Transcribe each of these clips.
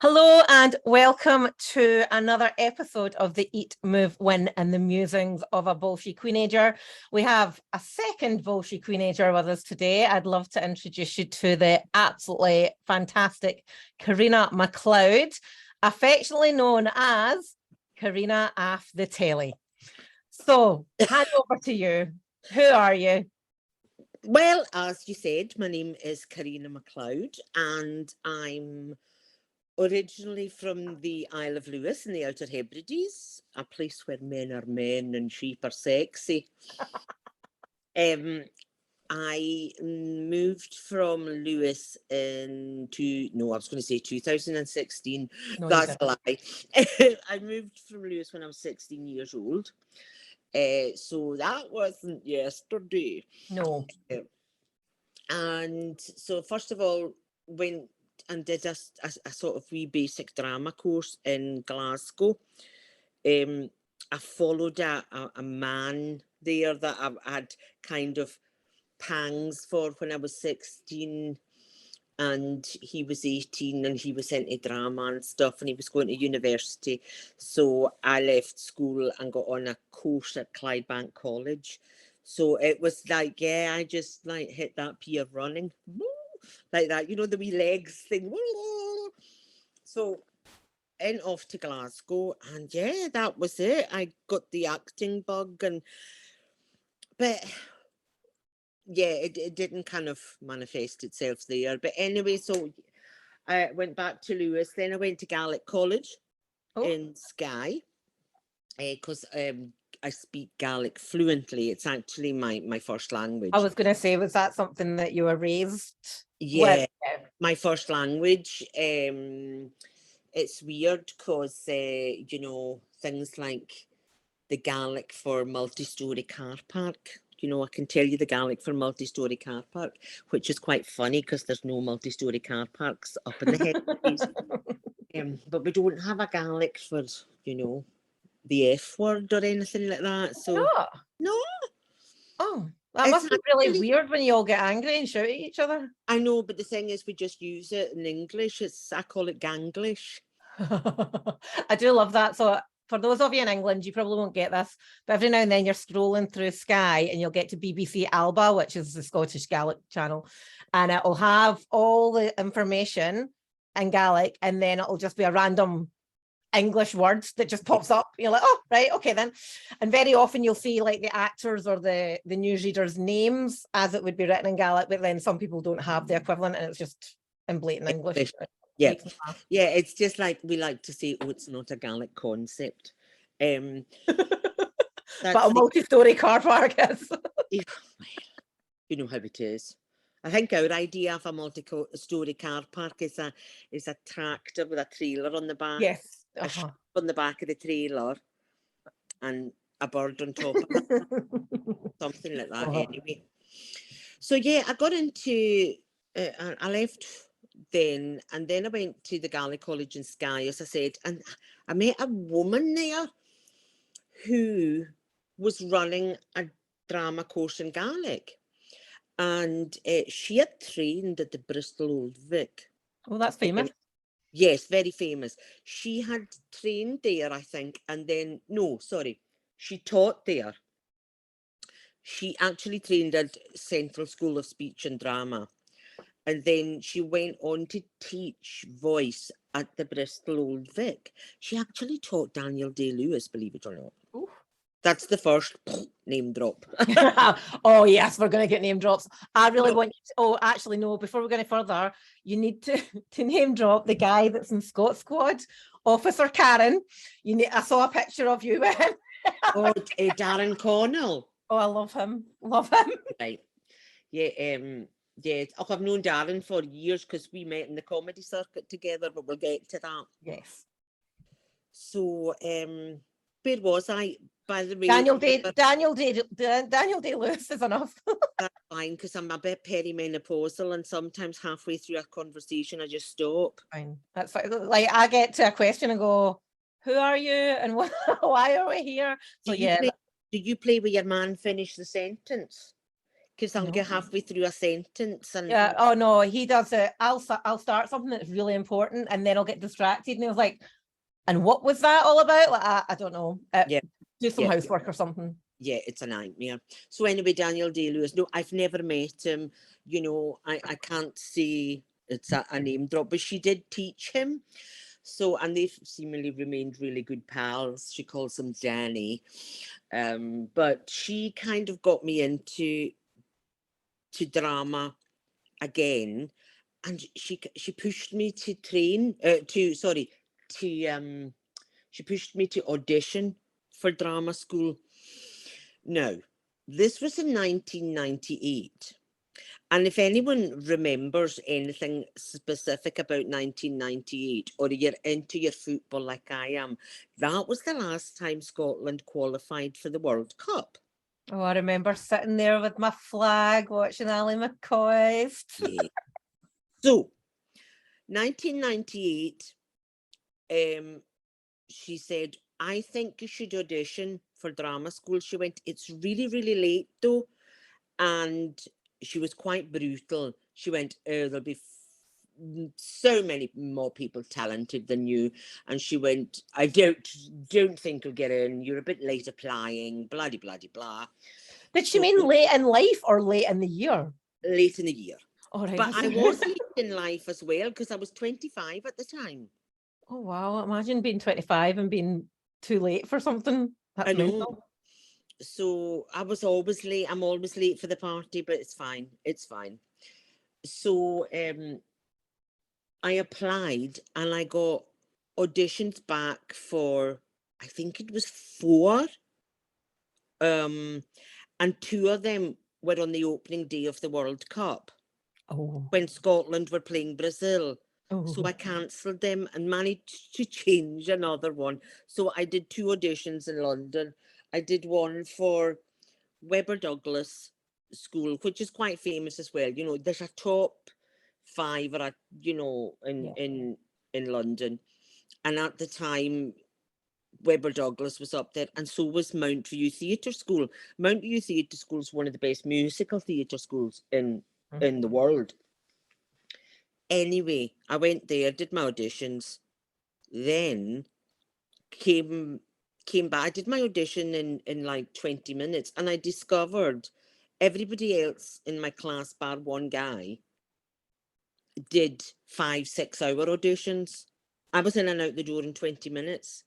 Hello and welcome to another episode of the Eat, Move, Win and the Musings of a Bolshie Queenager. We have a second Bolshie Queenager with us today. I'd love to introduce you to the absolutely fantastic Carina MacLeod, affectionately known as Carina Af the Telly. So, hand over to you. Who are you? Well, as you said, my name is Carina MacLeod and I'm originally from the Isle of Lewis in the Outer Hebrides, a place where men are men and sheep are sexy. I moved from Lewis I was going to say 2016. No, That's a lie. I moved from Lewis when I was 16 years old. So that wasn't yesterday. No. And so first of all, went and did a sort of wee basic drama course in Glasgow. I followed a man there that I had kind of pangs for when I was 16, and he was 18 and he was into drama and stuff, and he was going to university. So I left school and got on a course at Clydebank College. So it was like, yeah, I just like hit that pier running like that, you know, the wee legs thing. So in off to Glasgow, and yeah, that was it. I got the acting bug, but yeah, it didn't kind of manifest itself there. But anyway, so I went back to Lewis. Then I went to Gaelic College in Skye because I speak Gaelic fluently. It's actually my first language. I was going to say, was that something that you were raised with? Yeah, my first language. It's weird because, you know, things like the Gaelic for multi-storey car park. You know, I can tell you the Gaelic for multi-storey car park, which is quite funny because there's no multi-storey car parks up in the Hebrides. But we don't have a Gaelic for, you know, the F word or anything like that. So no. Oh, that must be really weird when you all get angry and shout at each other. I know, but the thing is, we just use it in English. I call it Ganglish. I do love that. So for those of you in England, you probably won't get this, but every now and then you're scrolling through Sky and you'll get to BBC Alba, which is the Scottish Gaelic channel, and it'll have all the information in Gaelic, and then it'll just be a random English words that just pops up. You're like, oh, right, okay then. And very often you'll see like the actors or the newsreaders' names as it would be written in Gaelic, but then some people don't have the equivalent and it's just in blatant English. Yeah, yeah, it's just like we like to say, oh, it's not a Gaelic concept. But a multi-storey car park is. You know how it is. I think our idea of a multi-storey car park is a tractor with a trailer on the back. Yes. A ship on the back of the trailer and a bird on top of it. Something like that, anyway. So yeah, I got into, I left then, and then I went to the Gaelic College in Skye, as I said, and I met a woman there who was running a drama course in Gaelic, and she had trained at the Bristol Old Vic. Oh, that's famous. Yes, very famous. She had trained there, I think, and then, no, sorry, she taught there. She actually trained at Central School of Speech and Drama. And then she went on to teach voice at the Bristol Old Vic. She actually taught Daniel Day-Lewis, believe it or not. Ooh. That's the first name drop. Oh, yes, we're going to get name drops. I really want you to, oh, actually, no, before we go any further, you need to name drop the guy that's in Scot Squad, Officer Karen. I saw a picture of you with him. Oh, Darren Connell. Oh, I love him. Love him. Right. Yeah, yeah, I've known Darren for years because we met in the comedy circuit together, but we'll get to that. Yes. So, where was I? By the way, Daniel Day-Lewis is enough. That's fine, because I'm a bit perimenopausal, and sometimes halfway through a conversation, I just stop. Fine, that's fine. Like I get to a question and go, "Who are you?" and why are we here? So do you play where your man finish the sentence? because I'll get halfway through a sentence and Yeah. Oh no, he does it. I'll start something that's really important, and then I'll get distracted, and he was like, "And what was that all about?" Like, I don't know. yeah, Do some yeah, housework or something. yeah, it's a nightmare. So anyway, Daniel Day-Lewis, no, I've never met him. You know, I can't say it's a name drop, but she did teach him. So, and they've seemingly remained really good pals. She calls him Danny. But she kind of got me into drama again, and she pushed me to she pushed me to audition for drama school. Now, this was in 1998. And if anyone remembers anything specific about 1998, or you're into your football like I am, that was the last time Scotland qualified for the World Cup. Oh, I remember sitting there with my flag watching Ali McCoy's. Yeah. So, 1998, she said, I think you should audition for drama school. She went, it's really, really late though. And she was quite brutal. She went, oh, there'll be so many more people talented than you. And she went, I don't think you'll get in. You're a bit late applying, blah, blah, blah, blah. Did she mean late in life or late in the year? Late in the year. Oh, right, but I was late in life as well, because I was 25 at the time. Oh, wow. Imagine being 25 and being too late for something. That's I know. mental. So I was always late. I'm always late for the party, but it's fine. It's fine. So I applied and I got auditions back for, I think it was 4. And 2 of them were on the opening day of the World Cup. Oh. When Scotland were playing Brazil. So I cancelled them and managed to change another one. So I did 2 auditions in London. I did one for Webber Douglas School, which is quite famous as well. You know, there's a top 5 or in London. And at the time, Webber Douglas was up there, and so was Mount View Theatre School. Mount View Theatre School is one of the best musical theatre schools in the world. Anyway, I went there, did my auditions, then came back. I did my audition in like 20 minutes, and I discovered everybody else in my class, bar one guy, did 5-6 hour auditions. I was in and out the door in 20 minutes.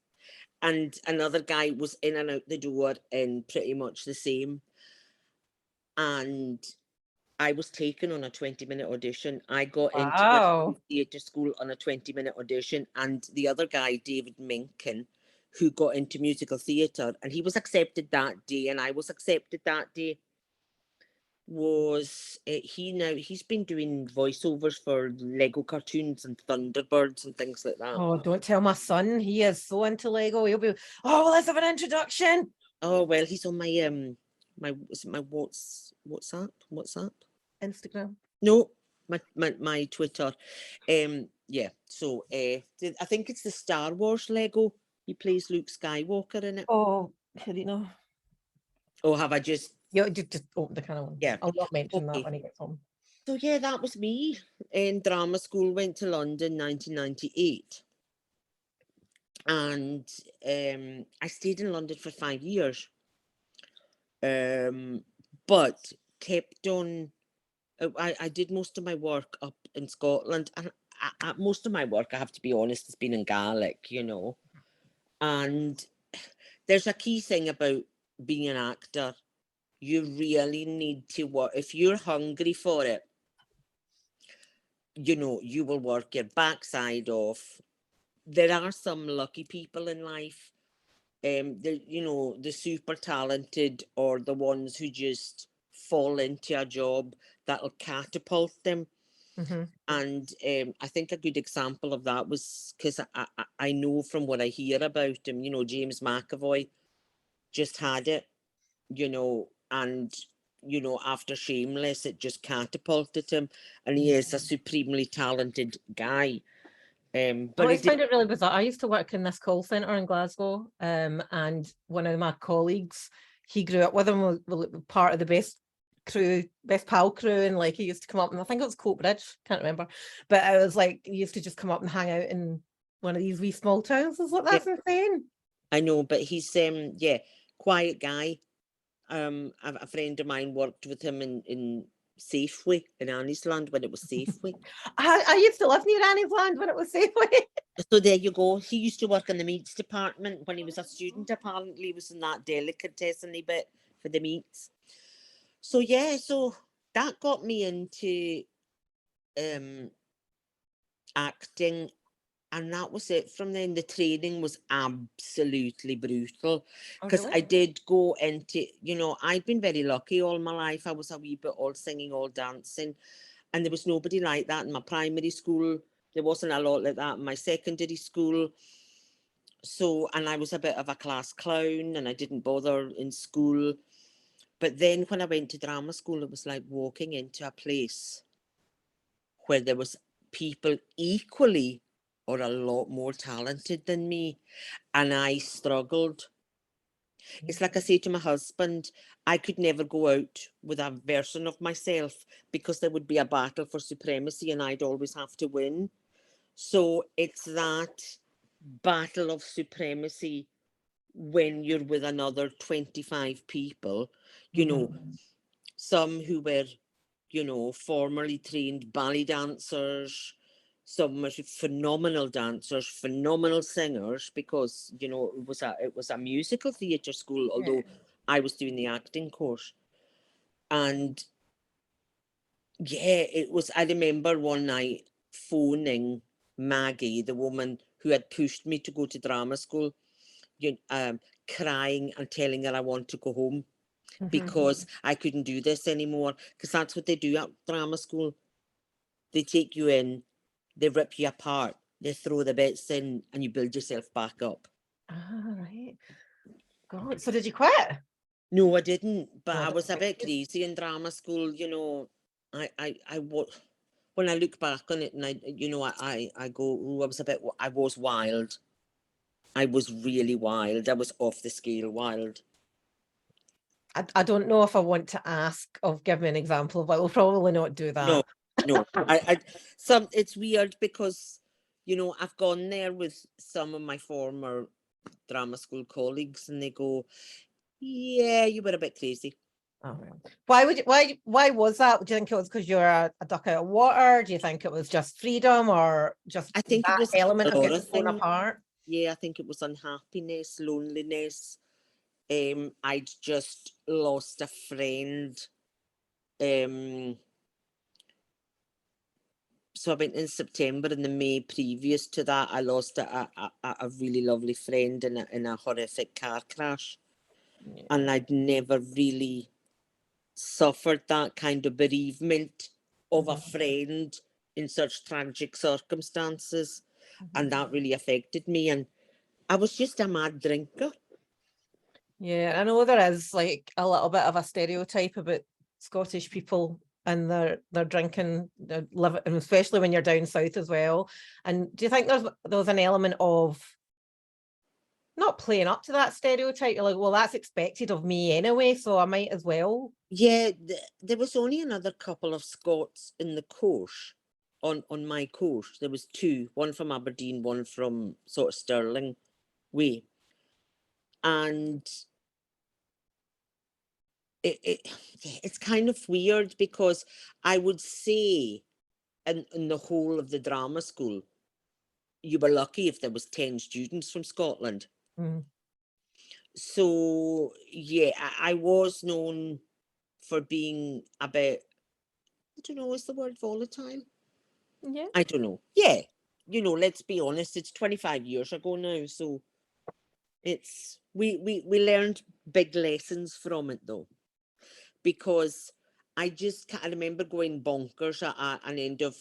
And another guy was in and out the door in pretty much the same. And I was taken on a 20-minute audition. I got into theatre school on a 20-minute audition. And the other guy, David Minkin, who got into musical theatre, and he was accepted that day, and I was accepted that day, was he's been doing voiceovers for Lego cartoons and Thunderbirds and things like that. Oh, don't tell my son. He is so into Lego. He'll be, oh, let's have an introduction. Oh, well, he's on my my WhatsApp? Instagram. No, my Twitter. Yeah. So I think it's the Star Wars Lego. He plays Luke Skywalker in it. Oh, I don't know. Oh, have I just? Yeah, just open the kind of one. Yeah. I'll not mention that when he gets home. So yeah, that was me in drama school. Went to London, 1998, and I stayed in London for 5 years. But kept on. I did most of my work up in Scotland, and most of my work, I have to be honest, has been in Gaelic, you know. And there's a key thing about being an actor. You really need to work. If you're hungry for it, you know, you will work your backside off. There are some lucky people in life. The super talented, or the ones who just fall into a job that'll catapult them. And I think a good example of that was, because I know from what I hear about him, you know, James McAvoy just had it, you know, and, you know, after Shameless, it just catapulted him, and he is a supremely talented guy. But I always find it really bizarre. I used to work in this call centre in Glasgow, and one of my colleagues, he grew up with him, was part of the best crew, best pal crew, and like he used to come up, and I think it was Coatbridge, can't remember, but I was like, he used to just come up and hang out in one of these wee small towns. I was like, Yeah, that's insane. I know, but he's yeah, quiet guy. A friend of mine worked with him in Safeway in Annisland when it was Safeway. I used to live near Annie's Land when it was Safeway. So there you go. He used to work in the meats department when he was a student. Apparently, he was in that delicatessen bit for the meats. So yeah, so that got me into acting, and that was it. From then, the training was absolutely brutal Oh, because I really? did go into, I'd been very lucky all my life. I was a wee bit all singing, all dancing, and there was nobody like that in my primary school. There wasn't a lot like that in my secondary school. So, and I was a bit of a class clown, and I didn't bother in school. But then when I went to drama school, it was like walking into a place where there was people equally or a lot more talented than me, and I struggled. It's like I say to my husband, I could never go out with a version of myself because there would be a battle for supremacy and I'd always have to win. So it's that battle of supremacy when you're with another 25 people, some who were, formerly trained ballet dancers, some were phenomenal dancers, phenomenal singers, because, it was a musical theatre school, although I was doing the acting course. And yeah, I remember one night phoning Maggie, the woman who had pushed me to go to drama school, crying and telling her I want to go home because I couldn't do this anymore. Because that's what they do at drama school. They take you in, they rip you apart, they throw the bits in, and you build yourself back up. Ah, right. God, so did you quit? No, I didn't, but No, I I was a didn't. bit crazy in drama school. When I look back on it, and I go, oh, I was wild. I was really wild. I was off the scale wild. I don't know if I want to ask of give me an example, but we'll probably not do No, that. no. It's weird because, I've gone there with some of my former drama school colleagues, and they go, "Yeah, you were a bit crazy." Oh, why was that? Do you think it was because you're a duck out of water? Do you think it was just freedom or just I think it that was element a of lot getting of thrown things. apart? Yeah, I think it was unhappiness, loneliness. I'd just lost a friend. So I went in September, and the May previous to that, I lost a really lovely friend in a horrific car crash. Yeah. And I'd never really suffered that kind of bereavement of a friend in such tragic circumstances. And that really affected me. And I was just a mad drinker. Yeah, I know there is like a little bit of a stereotype about Scottish people and their drinking, their living, and especially when you're down south as well. And do you think there was an element of not playing up to that stereotype? You're like, well, that's expected of me anyway, so I might as well. Yeah, there was only another couple of Scots in the course, on my course. There was two, one from Aberdeen, one from sort of Stirling way. And it's kind of weird because I would say in the whole of the drama school, you were lucky if there was 10 students from Scotland. Mm. So, yeah, I was known for being a bit, I don't know, is the word volatile? Yeah. I don't know. Yeah. Let's be honest, it's 25 years ago now. So we learned big lessons from it though. Because I just can't remember going bonkers at an end of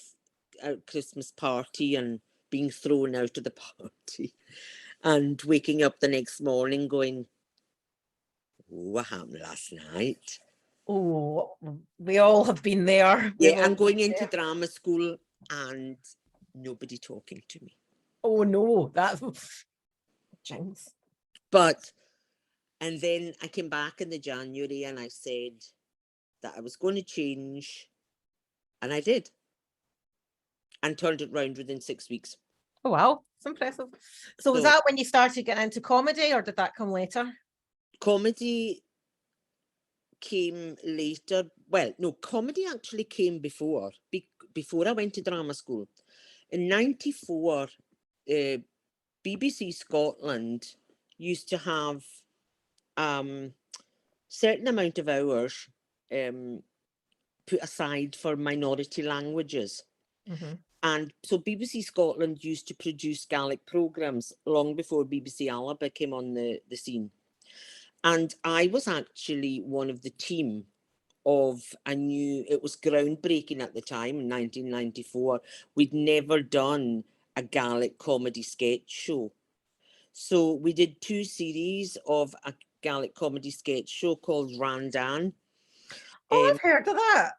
a Christmas party and being thrown out of the party and waking up the next morning going, what happened last night? Oh, we all have been there. Yeah, and going into drama school and nobody talking to me. Oh no, that's jinx. But, and then I came back in the January and I said, that I was going to change, and I did, and turned it round within 6 weeks. Oh, wow. It's impressive. So was that when you started getting into comedy, or did that come later? Comedy came later. Well, no, comedy actually came before I went to drama school. In 94, BBC Scotland used to have certain amount of hours put aside for minority languages. And so BBC Scotland used to produce Gaelic programmes long before BBC Alba came on the scene. And I was actually one of the team of it was groundbreaking at the time in 1994. We'd never done a Gaelic comedy sketch show. So we did 2 series of a Gaelic comedy sketch show called Randan. Oh, I've heard of that.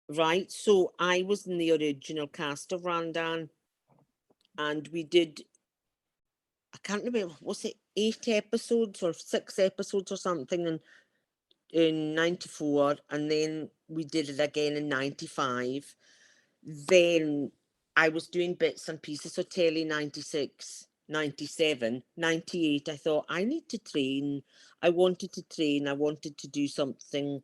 Right, so I was in the original cast of Randan, and we did, I can't remember, was it 8 episodes or 6 episodes or something in 94, and then we did it again in 95. Then I was doing bits and pieces of telly 96, 97, 98. I thought, I need to train. I wanted to train. I wanted to do something,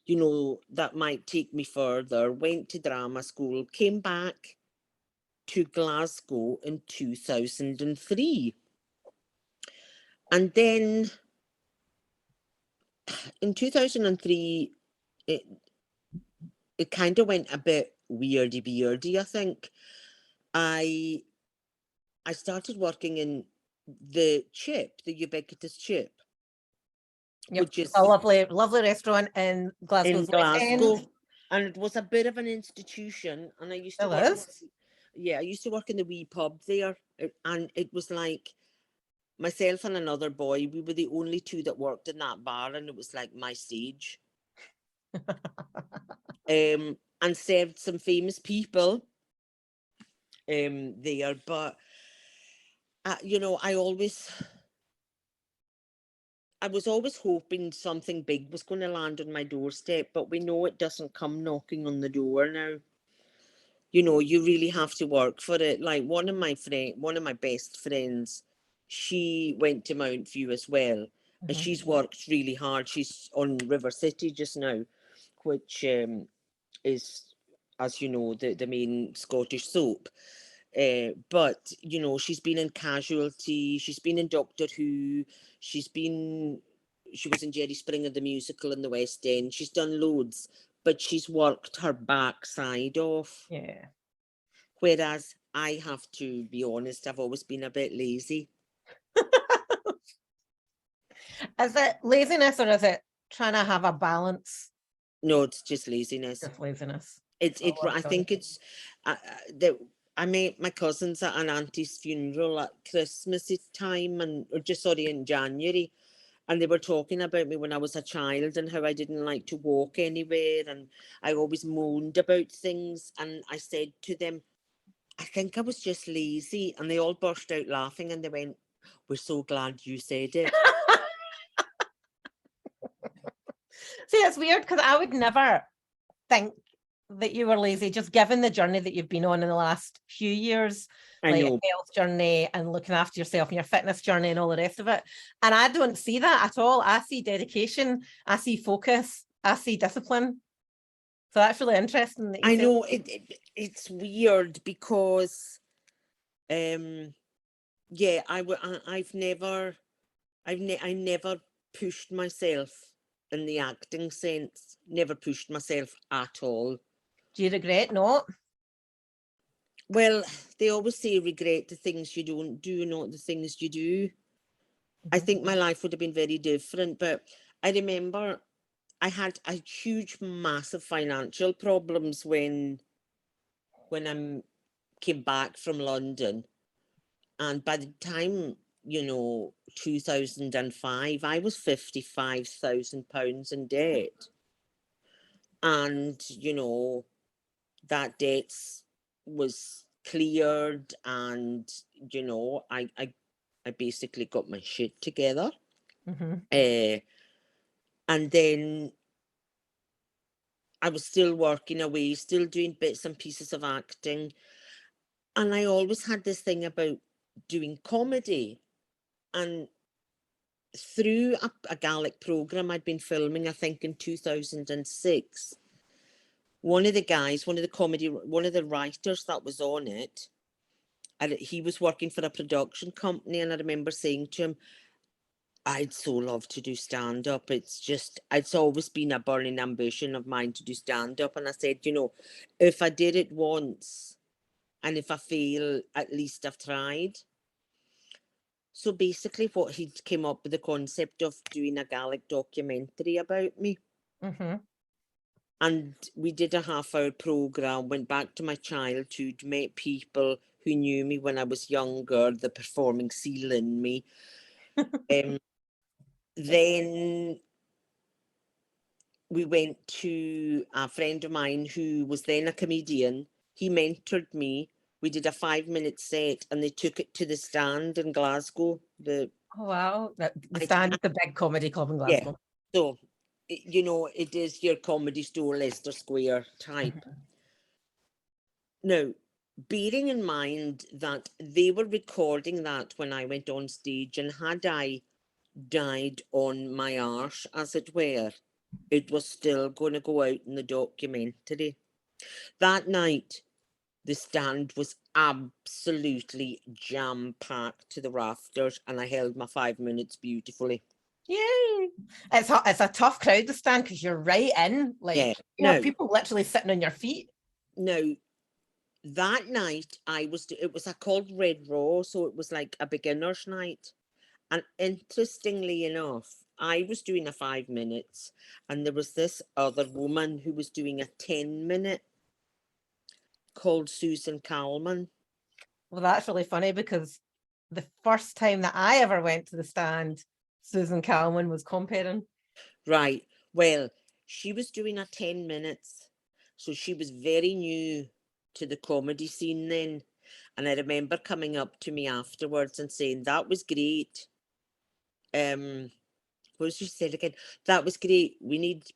you know, that might take me further. Went to drama school, came back to Glasgow in 2003. And then in 2003, it kind of went a bit weirdy, I think. I started working in the Chip, the Ubiquitous Chip, which is a lovely restaurant in Glasgow's West End. And it was a bit of an institution. And I used to I used to work in the wee pub there, and it was like myself and another boy. We were the only 2 that worked in that bar, and it was like my stage. And served some famous people there, but you know, I was always hoping something big was going to land on my doorstep, but we know it doesn't come knocking on the door now. You know, you really have to work for it. Like one of my best friends, she went to Mount View as well, and she's worked really hard. She's on River City just now, which is, as you know, the main Scottish soap. But you know, she's been in Casualty, she's been in Doctor Who, she was in Jerry Springer the musical in the West End. She's done loads, but she's worked her backside off. Yeah. Whereas I have to be honest, I've always been a bit lazy. Is it laziness, or is it trying to have a balance? No, it's just laziness. Just laziness. I think it's that I met my cousins at an auntie's funeral at Christmas time, in January, and they were talking about me when I was a child and how I didn't like to walk anywhere, and I always moaned about things. And I said to them, I think I was just lazy, and they all burst out laughing, and they went, "We're so glad you said it." See, it's weird because I would never think that you were lazy, just given the journey that you've been on in the last few years, like a health journey and looking after yourself and your fitness journey and all the rest of it. And I don't see that at all. I see dedication, I see focus, I see discipline. So that's really interesting that you I know it's weird because yeah, I've never pushed myself in the acting sense, never pushed myself at all. Do you regret not? Well, they always say regret the things you don't do, not the things you do. I think my life would have been very different, but I remember I had a huge, massive financial problems when I came back from London. And by the time, you know, 2005, I was £55,000 in debt. And, you know, that debt was cleared, and, you know, I basically got my shit together. And then I was still working away, still doing bits and pieces of acting. And I always had this thing about doing comedy. And through a Gaelic programme I'd been filming, I think in 2006, one of the guys, one of the writers that was on it, and he was working for a production company, and I remember saying to him, I'd so love to do stand-up. It's always been a burning ambition of mine to do stand-up. And I said, if I did it once, and if I fail, at least I've tried. So basically what he came up with the concept of doing a Gaelic documentary about me. Mm-hmm. And we did a half-hour programme, went back to my childhood, met people who knew me when I was younger, the performing seal in me. Then we went to a friend of mine who was then a comedian. He mentored me. We did a 5-minute set and they took it to the Stand in Glasgow. Oh, wow. The Stand, the big comedy club in Glasgow. Yeah. So, it is your Comedy Store, Leicester Square type. Mm-hmm. Now, bearing in mind that they were recording that when I went on stage, and had I died on my arse, as it were, it was still going to go out in the documentary. That night, the Stand was absolutely jam-packed to the rafters, and I held my 5 minutes beautifully. Yay! It's a tough crowd to Stand because you're right in. Like, you have people literally sitting on your feet. Now, that night, it was called Red Raw, so it was like a beginner's night. And interestingly enough, I was doing a 5 minutes, and there was this other woman who was doing a 10-minute called Susan Calman. Well, that's really funny because the first time that I ever went to the Stand, Susan Calman was comparing. Right. Well, she was doing a 10 minutes. So she was very new to the comedy scene then. And I remember coming up to me afterwards and saying, that was great. What did she say again? That was great.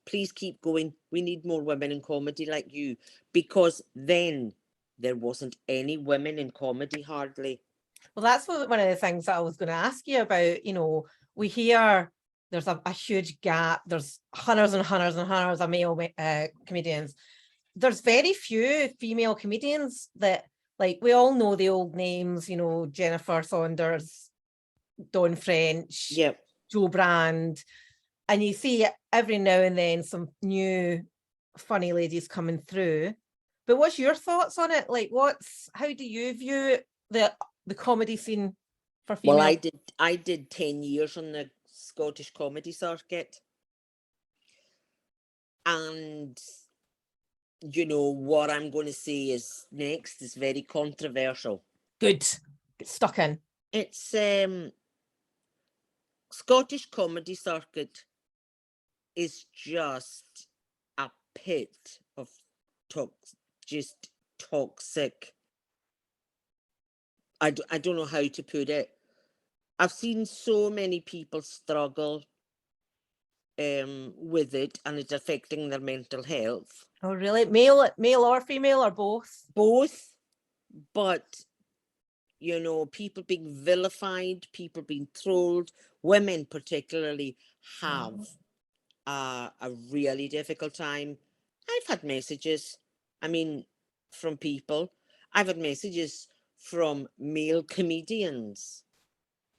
Please keep going. We need more women in comedy like you. Because then there wasn't any women in comedy hardly. Well, that's one of the things that I was going to ask you about. We hear there's a huge gap. There's hundreds and hundreds and hundreds of male comedians. There's very few female comedians that, like, we all know the old names, Jennifer Saunders, Dawn French, Yep. Jo Brand, and you see every now and then some new funny ladies coming through. But what's your thoughts on it? Like, how do you view the comedy scene for female? Well, I did 10 years on the Scottish comedy circuit. And what I'm going to say is next is very controversial. Good. Get stuck in. It's Scottish comedy circuit is just a pit of just toxic. I don't know how to put it. I've seen so many people struggle with it, and it's affecting their mental health. Oh, really? Male or female, or both? Both, but people being vilified, people being trolled, women particularly have a really difficult time. I've had messages, from people. I've had messages from male comedians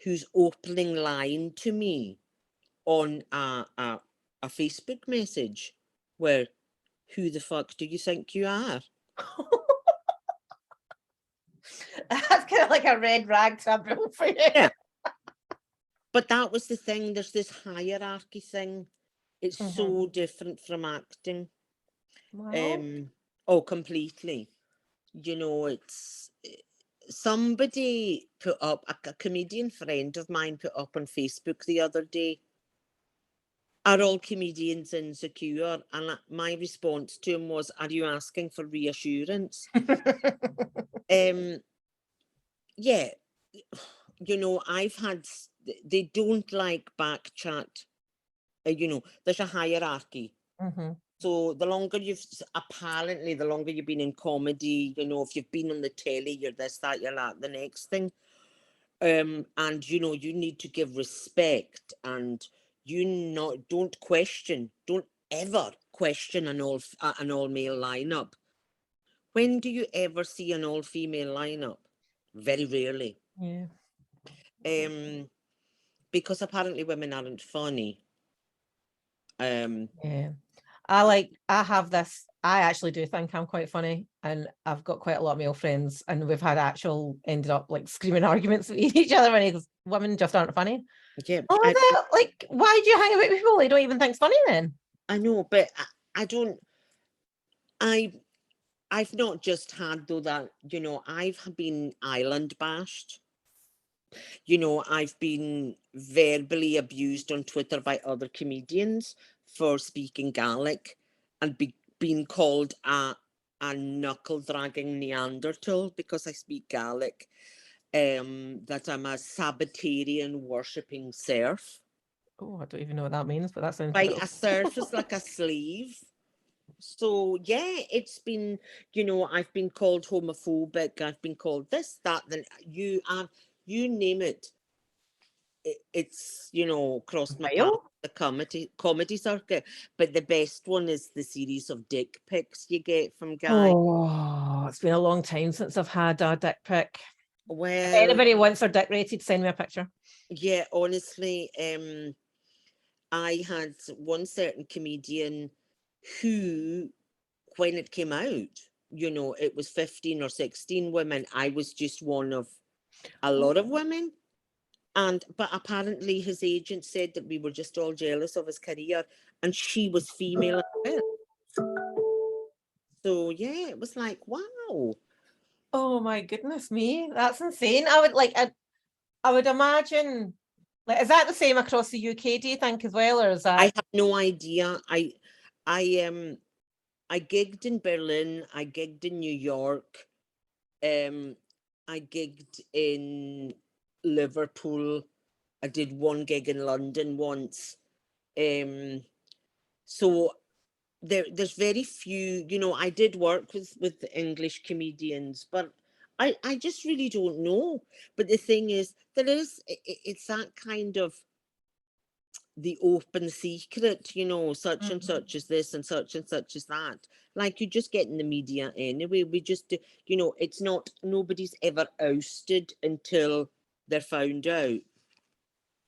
whose opening line to me on a Facebook message were, "Who the fuck do you think you are?" That's kind of like a red rag taboo for you. Yeah. But that was the thing. There's this hierarchy thing. It's so different from acting. Wow. Completely. It's somebody put up, a comedian friend of mine put up on Facebook the other day, "Are all comedians insecure?" And my response to him was, "Are you asking for reassurance?" Yeah, I've had, they don't like back chat. There's a hierarchy. So the longer apparently the longer you've been in comedy, you know, if you've been on the telly, you're this, that, you're that, the next thing. And you know, you need to give respect, and don't ever question an all male lineup. When do you ever see an all female lineup? Very rarely. Yeah. Because apparently women aren't funny. Yeah. I actually do think I'm quite funny, and I've got quite a lot of male friends, and we've had ended up like screaming arguments with each other when he goes, women just aren't funny. Yeah, Like, why do you hang out with people you don't even think's funny then? I know, but I don't. I've not just had though that, you know, I've been island bashed. You know, I've been verbally abused on Twitter by other comedians for speaking Gaelic, and being called a knuckle dragging Neanderthal because I speak Gaelic. That I'm a Sabbatarian worshipping serf. Oh, I don't even know what that means, but that sounds Right, pretty. a serf is like a slave. So yeah, it's been, you know, I've been called homophobic, I've been called this, that, then you name it. It's, you know, crossed my path, Real? the comedy circuit. But the best one is the series of dick pics you get from guys. Oh, it's been a long time since I've had a dick pic. If Well, anybody wants their dick rated, send me a picture. yeah, honestly, I had one certain comedian who, when it came out, you know, it was 15 or 16 women. I was just one of a lot of women. But apparently his agent said that we were just all jealous of his career, and she was female as well. So yeah, it was like, wow. Oh my goodness me, that's insane. I would imagine, like, is that the same across the UK, do you think, as well, or is I that? have no idea. I I gigged in Berlin, I gigged in New York, I gigged in Liverpool, I did one gig in London once. So there's very few, you know, I did work with the English comedians, but I just really don't know. But the thing is, it's that kind of the open secret, you know, such and such is this and such is that. Like, you just get in the media anyway. We just do, you know, it's not, nobody's ever ousted until they're found out.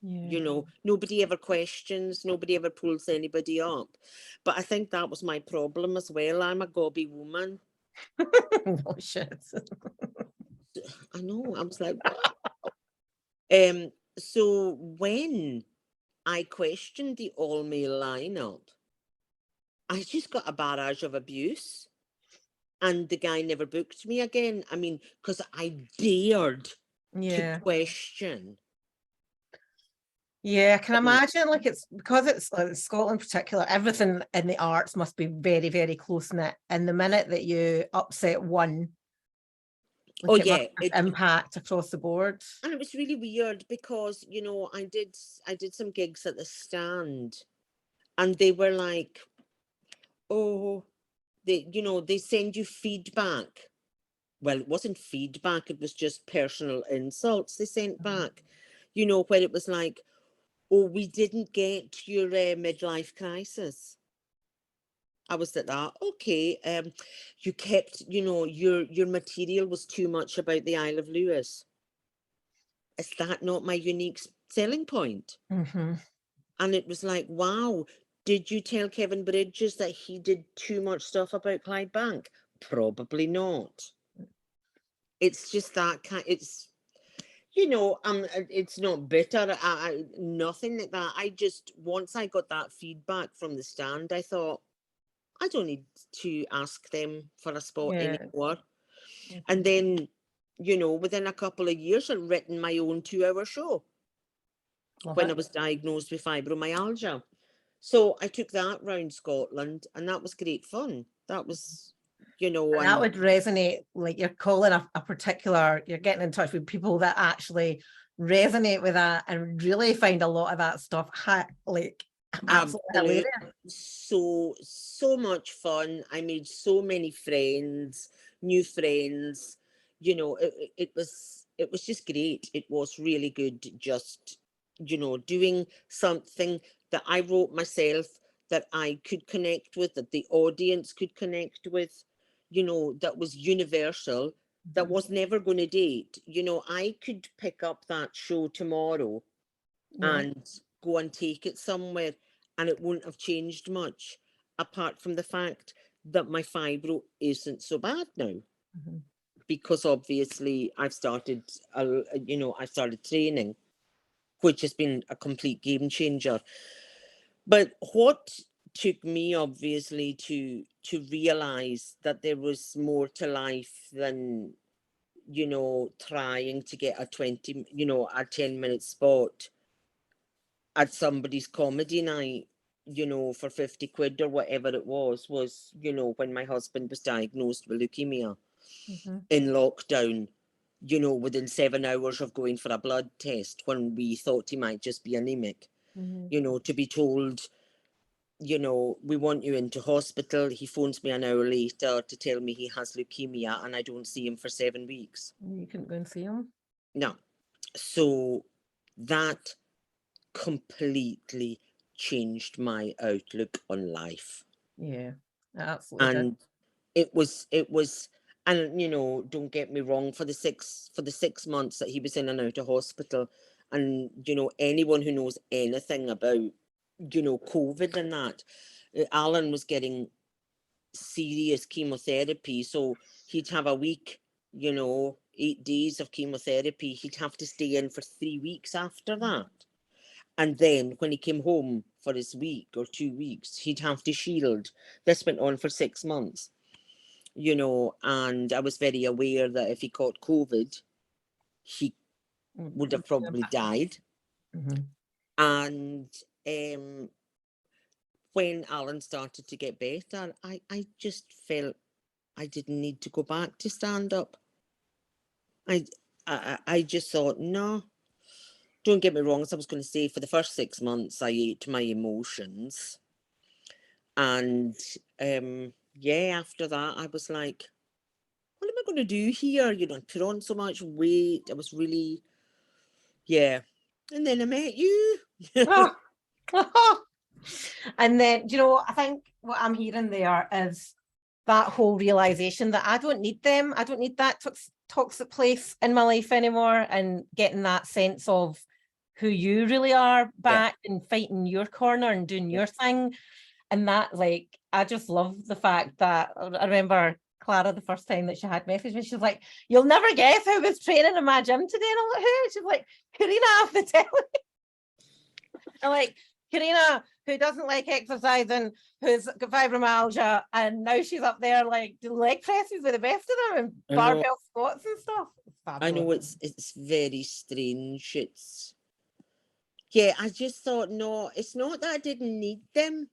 You Yeah. know, nobody ever questions, nobody ever pulls anybody up. But I think that was my problem as well. I'm a gobby woman. No shit. I know, I was like, wow. So when I questioned the all male lineup, I just got a barrage of abuse, and the guy never booked me again. I mean, because I dared to Yeah. question. Yeah, I can imagine, like, it's because it's like Scotland in particular, everything in the arts must be very, very close knit. And the minute that you upset one, Oh like, it must yeah, have impact across the board. and it was really weird because, you know, I did some gigs at the Stand, and they were like, oh, they send you feedback. Well, it wasn't feedback, it was just personal insults they sent back, you know, where it was like, oh, we didn't get your midlife crisis. I was like that, okay. You kept, you know, your material was too much about the Isle of Lewis. Is that not my unique selling point? Mm-hmm. And it was like, wow, did you tell Kevin Bridges that he did too much stuff about Clydebank? Probably not. It's just that kind. It's, you know, it's not bitter. Nothing like that. I just, once I got that feedback from the Stand, I thought, I don't need to ask them for a spot Yeah. anymore. And then, you know, within a couple of years, I'd written my own 2-hour show Love when I it. was diagnosed with fibromyalgia. So I took that round Scotland, and that was great fun. That was, you know, And that and would resonate, like, you're calling a particular, you're getting in touch with people that actually resonate with that and really find a lot of that stuff like Absolutely. So much fun. I made so many friends, new friends. It was just great. It was really good. Just doing something that I wrote myself, that I could connect with, that the audience could connect with. That was universal. That was never going to date. I could pick up that show tomorrow Yeah. and go and take it somewhere, and it won't have changed much, apart from the fact that my fibro isn't so bad now, because obviously I've started training, which has been a complete game changer. But what took me obviously to realize that there was more to life than trying to get a 10-minute spot at somebody's comedy night, for 50 quid or whatever it was when my husband was diagnosed with leukemia in lockdown, within 7 hours of going for a blood test, when we thought he might just be anemic, to be told, we want you into hospital. He phones me an hour later to tell me he has leukemia, and I don't see him for 7 weeks. You couldn't go and see him? No. So that completely changed my outlook on life. Yeah, absolutely did. And it was and don't get me wrong, for the 6 months that he was in and out of hospital, and anyone who knows anything about COVID and that, Alan was getting serious chemotherapy, so he'd have a week, 8 days of chemotherapy. He'd have to stay in for 3 weeks after that. And then when he came home for his week or 2 weeks, he'd have to shield. This went on for 6 months, and I was very aware that if he caught COVID, he would have probably died. And when Alan started to get better, I just felt I didn't need to go back to stand up. I just thought, no. Don't get me wrong, as I was going to say, for the first 6 months, I ate my emotions. And after that, I was like, what am I going to do here? I put on so much weight. I was really, And then I met you. And then, I think what I'm hearing there is that whole realization that I don't need them. I don't need that toxic place in my life anymore, and getting that sense of who you really are back and fighting your corner and doing your thing. And that, like, I just love the fact that I remember Clara, the first time that she had messaged me, she's like, you'll never guess who was training in my gym today. And I'm like, who? She's like, Carina off the telly. I'm like, Carina, who doesn't like exercising, who's got fibromyalgia, and now she's up there like doing leg presses with the best of them and barbell squats and stuff. I know it's very strange. I just thought, no, it's not that I didn't need them.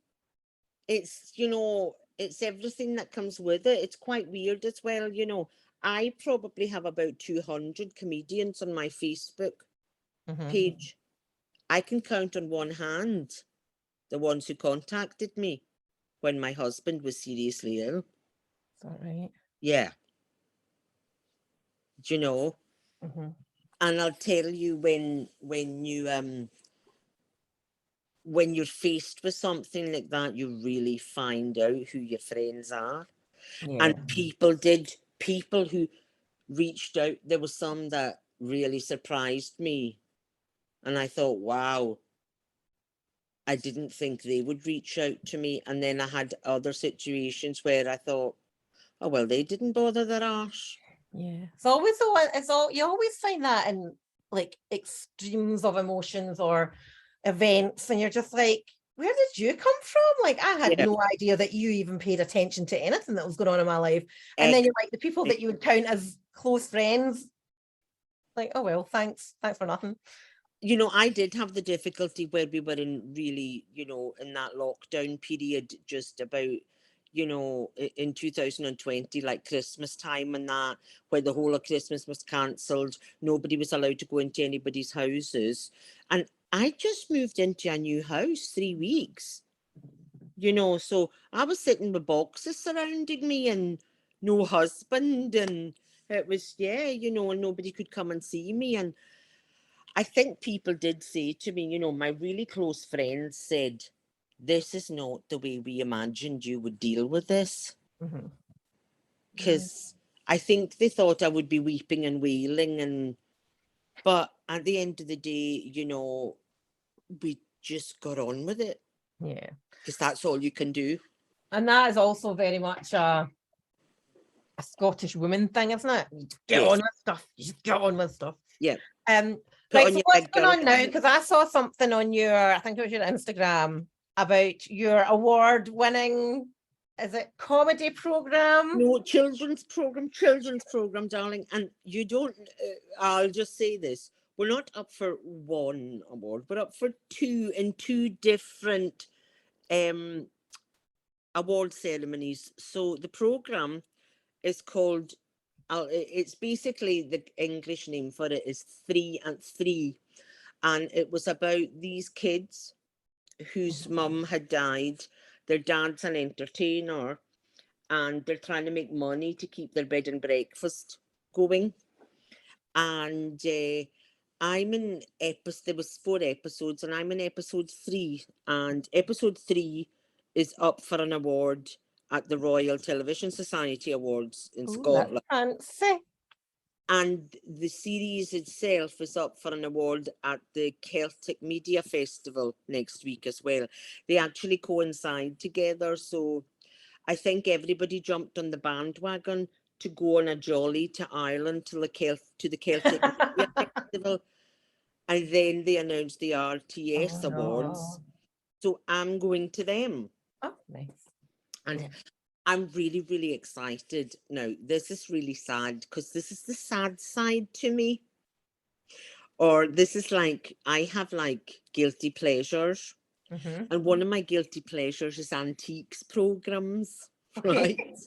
It's, it's everything that comes with it. It's quite weird as well, I probably have about 200 comedians on my Facebook page. I can count on one hand the ones who contacted me when my husband was seriously ill. Is that right? Yeah. And I'll tell you, when you're faced with something like that, you really find out who your friends are. And people who reached out, there was some that really surprised me, and I thought, wow, I didn't think they would reach out to me. And then I had other situations where I thought, oh well, they didn't bother their arse. It's always the one. You always find that in like extremes of emotions or events, and you're just like, where did you come from? Like, I had no idea that you even paid attention to anything that was going on in my life. And then you're like, the people that you would count as close friends, like, oh well, thanks for nothing. I did have the difficulty where we were in really, in that lockdown period, just about, in 2020, like Christmas time and that, where the whole of Christmas was cancelled. Nobody was allowed to go into anybody's houses. And I just moved into a new house 3 weeks, you know, so I was sitting with boxes surrounding me and no husband, and it was, yeah, you know, and nobody could come and see me. And I think people did say to me, you know, my really close friends said, this is not the way we imagined you would deal with this. Mm-hmm. Because I think they thought I would be weeping and wailing, but at the end of the day, you know, we just got on with it. Yeah. Because that's all you can do. And that is also very much a Scottish woman thing, isn't it? You just get Yes. on with stuff. You just get on with stuff. Yeah. Right, on so your what's big going girl on now? Because I saw something on your, I think it was your Instagram, about your award-winning, is it comedy program? No, children's program, darling. And you don't, I'll just say this. We're not up for one award. We're up for two in two different award ceremonies. So the program is called, it's basically, the English name for it is 3 and 3. And it was about these kids whose mum had died. Their dad's an entertainer, and they're trying to make money to keep their bed and breakfast going. And I'm in there was 4 episodes, and I'm in episode 3. And episode 3 is up for an award at the Royal Television Society Awards in Scotland. Fancy. And the series itself is up for an award at the Celtic Media Festival next week as well. They actually coincide together. So I think everybody jumped on the bandwagon to go on a jolly to Ireland to the Celtic Media Festival. And then they announced the RTS Awards. So I'm going to them. Oh, nice. And I'm really, really excited. Now, this is really sad because this is the sad side to me. Or this is like, I have like guilty pleasures. Mm-hmm. And one of my guilty pleasures is antiques programs, Okay. right?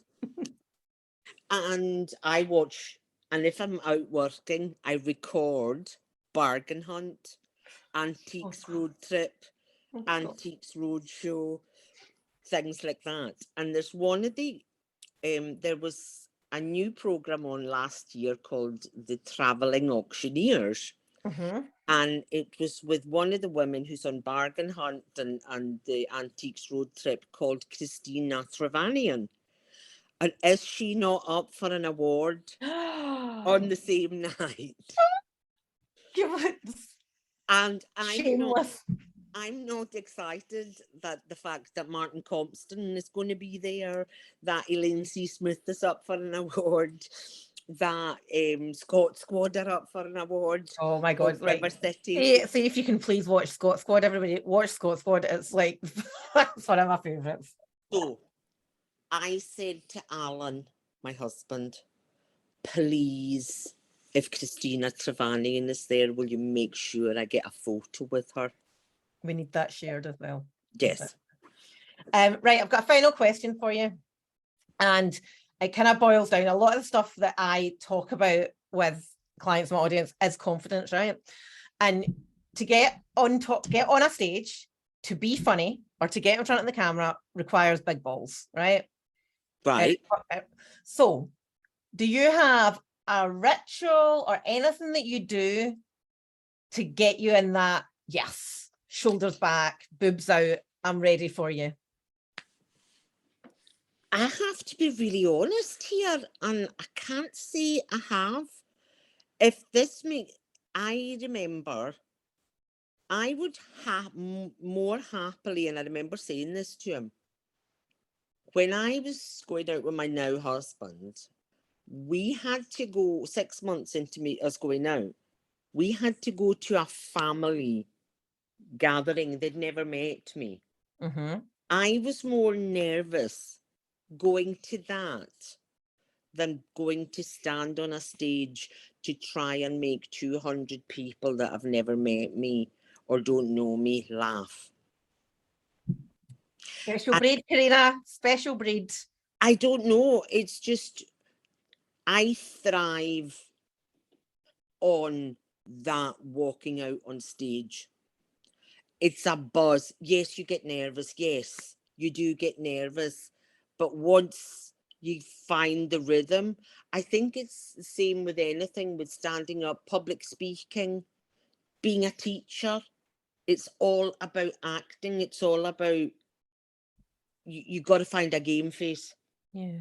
And I watch, and if I'm out working, I record Bargain Hunt, Antiques Road Trip, Antiques Roadshow, things like that. And there's one of the, there was a new program on last year called The Travelling Auctioneers. Mm-hmm. And it was with one of the women who's on Bargain Hunt and the Antiques Road Trip, called Christina Travanian. And is she not up for an award on the same night? And Shameless. I'm not excited that the fact that Martin Compston is going to be there, that Elaine C. Smith is up for an award, that Scott Squad are up for an award. Oh my God! Right. River City. See if you can please watch Scott Squad. Everybody, watch Scott Squad. It's like that's one of my favourites. So I said to Alan, my husband, please, if Christina Travanian is there, will you make sure I get a photo with her? We need that shared as well. Yes. Right, I've got a final question for you. And it kind of boils down, a lot of the stuff that I talk about with clients, my audience, is confidence, right? And to get on a stage, to be funny, or to get in front of the camera requires big balls, right? Right. So do you have a ritual or anything that you do to get you in that, yes, shoulders back, boobs out, I'm ready for you? I have to be really honest here, and I can't say I have. If this makes, I remember I would have more happily, and I remember saying this to him, when I was going out with my now husband, we had to go 6 months into us going out. We had to go to a family gathering. They'd never met me. Mm-hmm. I was more nervous going to that than going to stand on a stage to try and make 200 people that have never met me or don't know me laugh. Special breed, Carina, special breed. I don't know. It's just, I thrive on that walking out on stage. it's a buzz. Yes, you get nervous. Yes, you do get nervous. But once you find the rhythm, I think it's the same with anything, with standing up, public speaking, being a teacher. It's all about acting. It's all about, you got to find a game face. Yeah.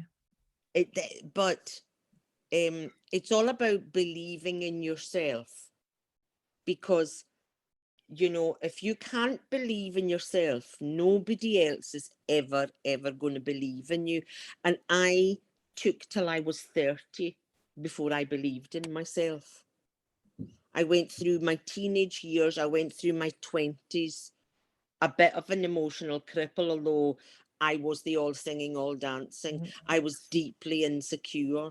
But it's all about believing in yourself, because, you know, if you can't believe in yourself, nobody else is ever going to believe in you. And I took till I was 30 before I believed in myself. I went through my teenage years, I went through my 20s, a bit of an emotional cripple, although I was the all singing, all dancing. I was deeply insecure.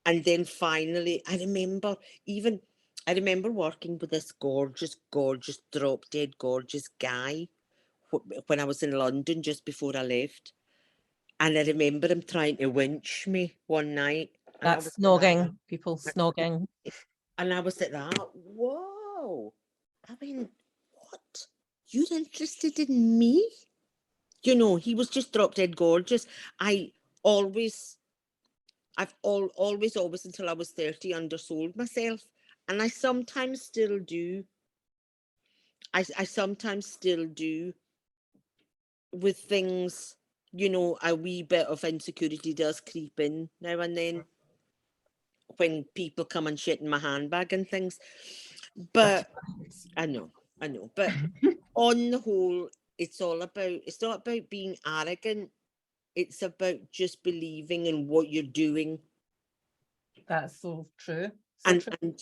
And then finally, I remember working with this gorgeous, drop dead gorgeous guy when I was in London just before I left. And I remember him trying to winch me one night. And That's snogging, people snogging. And I was like that, whoa. I mean, what? You're interested in me? You know, he was just drop dead gorgeous. I've always until I was 30 undersold myself, and I sometimes still do. I sometimes still do with things, you know, a wee bit of insecurity does creep in now and then when people come and shit in my handbag and things. But I know, but on the whole, it's not about being arrogant. It's about just believing in what you're doing. That's so true. And putting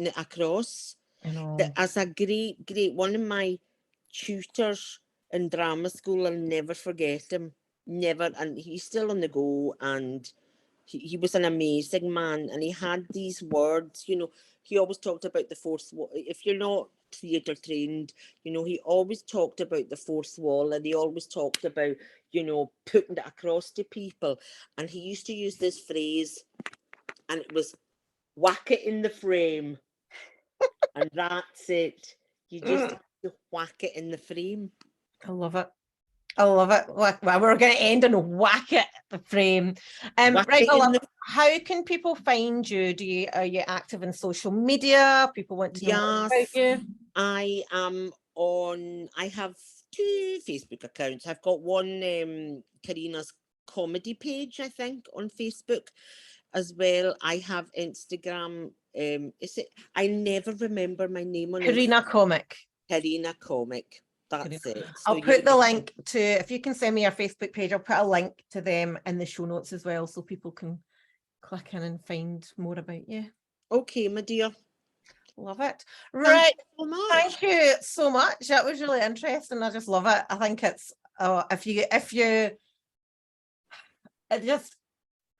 it across. I know. That as a great one of my tutors in drama school, I'll never forget him. Never. And he's still on the go, and he was an amazing man, and he had these words, you know. He always talked about the fourth wall. If you're not theatre trained, you know, he always talked about the fourth wall, and he always talked about, you know, putting it across to people. And he used to use this phrase, and it was, whack it in the frame. And that's it. You just have to whack it in the frame. I love it. I love it. Well, we're going to end and whack it the frame. Right, well, how can people find you? Are you active in social media? People want to know more about you. I am on. I have 2 Facebook accounts. I've got one, Carina's comedy page, I think, on Facebook as well. I have Instagram. Is it? I never remember my name on Carina Comic. Carina Comic. That's it. So I'll put the link to, if you can send me your Facebook page, I'll put a link to them in the show notes as well, so people can click in and find more about you. Okay, my dear. Love it. Right. Thank you so much. That was really interesting. I just love it. I think it's, if you just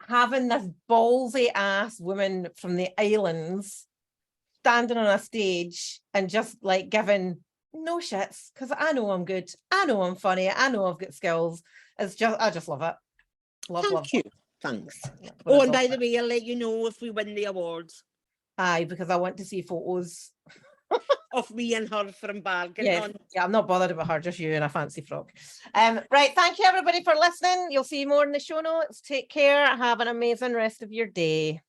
having this ballsy ass woman from the islands standing on a stage and just like giving no shits, because I know I'm good, I know I'm funny, I know I've got skills. It's just, I just love it. Thank you. Thanks. Oh, and by the way, I'll let you know if we win the awards. Aye, because I want to see photos of me and her from Bargain. Yes. Yeah, I'm not bothered about her, just you in a fancy frock. Right, thank you everybody for listening. You'll see more in the show notes. Take care. Have an amazing rest of your day.